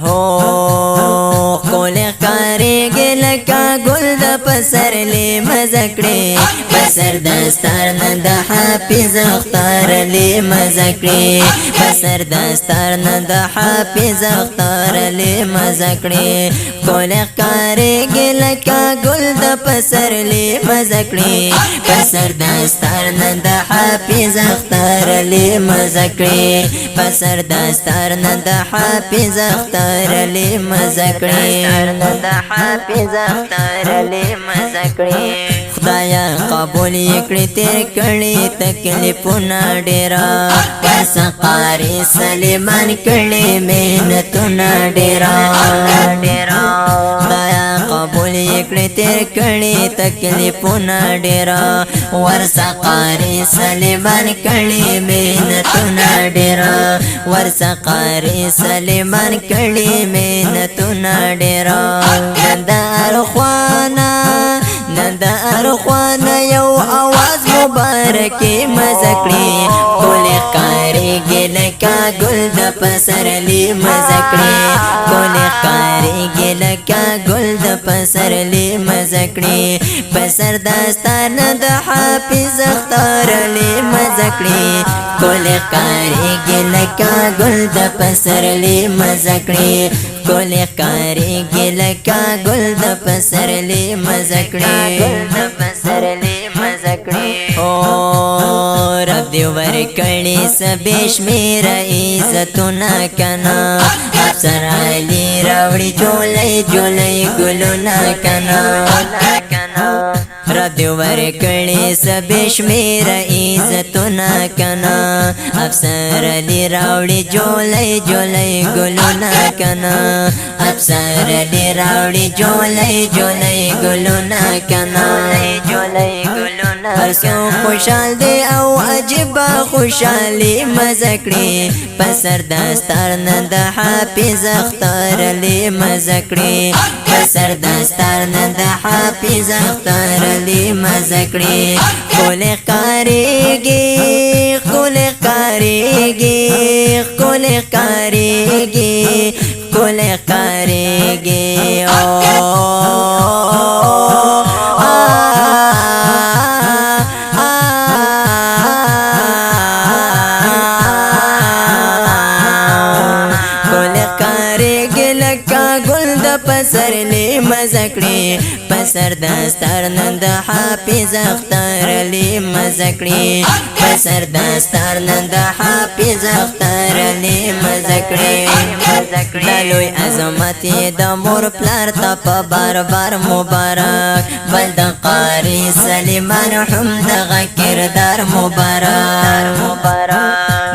هو کولی ښکارېږي لکه ګل د پسرلي مزه کړې بسر دستار نه د حافظ اختارلي مزه کړې بسر دستار نه د حافظ اختارلي مزه کړې کولی ښکارېږي لکه ګل د پسرلي مزه کړې بسر دستار نه د حافظ اختارلي مزه کړې بسر دستار نه د حافظ اختارلي مزه کړې خدایا قبول یکړي تیر کړي تکلیفونه ډېره پس قاری سلیمان کړي محنتونه ډېره خدایا قبول یکړي تیر کړي تکلیفونه ډېره ورسه قاری سلیمان کړي محنتونه ډېره ورسه قاری سلیمان کړي محنتونه ډېره نندار خوانا یو آواز مبارکی مزه کړي کولی ښکارېږي لکه ګل د پسرلي مزه کړي کولی ښکارېږي لکه ګل د پسرلي مزه کړي پسر داستانه د حافظ اختارلي مزه کړي کولی ښکارېږي لکه ګل د پسرلي مزه کړي کولی ښکارېږي لکه ګل د پسرلي مزه کړي رب دې ورکړي څه بې شمېره عزتونه کنه افسر علي راوړي جولۍ جولۍ ګلونه کنه رب دې ورکړي څه بې شمېره عزتونه کنه افسر علي راوړي جولۍ جولۍ ګلونه کنه افسر علي راوړي جولۍ جولۍ ګلونه کنه هر څوک خوشحال دی او عجیبه خوشحالي مزه کړي پسر دستار نه د حافظ اختارلي مزه کړي پسر دستار نه د حافظ اختارلي مزه کړي کولی ښکارېږي کولی ښکارېږي کولی ښکارېږي کولی ښکارېږي پسرلي مزه کړي پسر دستار نه د حافظ اختارلي مزه کړي پسر دستار نه د حافظ اختارلي مزه کړي دا لوی عظمت یې د مور پلار ته په بار بار مبارک بل د قاري سلیمان هم دغه کردار مبارک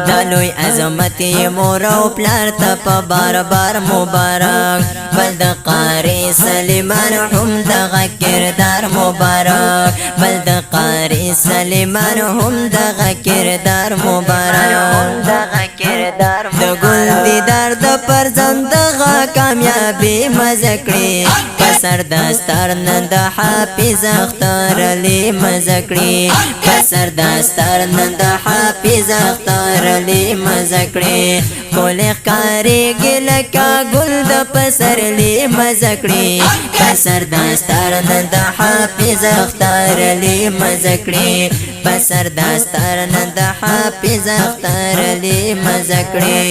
دا لوی عظمت یې مور او پلار ته په بار بار مبارک بل د قاری سلیمان هم دغه کردار مبارک بل د قاری سلیمان هم دغه کردار مبارک د ګل دیدار د پرزند دغه کامیابی مزه کړي پسر دستار نه د حافظ اختارلي مزه کړي پسر دستار نه د حافظ اختارلي مزه کړي کولی ښکارېږي لکه ګل د پسرلي مزه کړي پسر دستار نه د حافظ اختارلي مزه کړي پسر دستار نه د حافظ اختارلي مزه کړي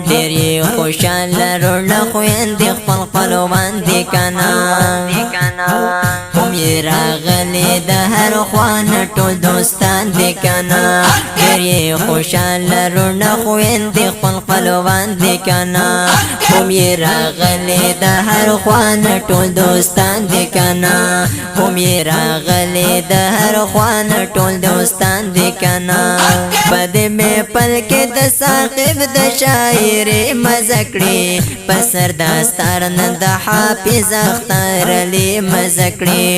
ډېر یې خوشحاله روڼه خویندې خپل خپلوان دي کنه هم یې راغلي د هر خوا نه ټول دوستان دي کنه ډېر یې خوشحاله روڼه خویندې خپل خپلوان دي کنه هم یې راغلي د هر خوا نه ټول دوستان دي کنه هم یې راغلي د هر خوا نه ټول دوستان دي کنه په دې محفل کې د ساقب د شاعري مزه کړي پسر دستار نه د حافظ اختارلي مزه کړي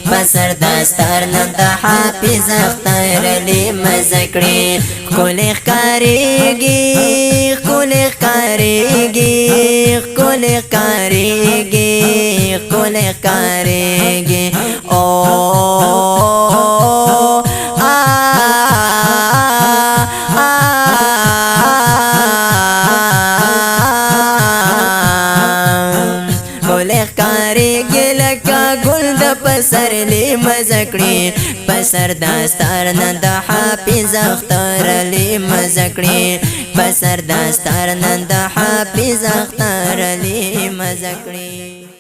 پسر دستار نه د حافظ اختارلي مزه کړي کولی ښکارېږي کولی ښکارېږي کولی ښکارېږي کولی ښکارېږي کاری لکا گل د پسرلی مزکړي پسر داستار نن د حافظ اختر علی مزکړي پسر داستار نن د حافظ اختر علی مزکړي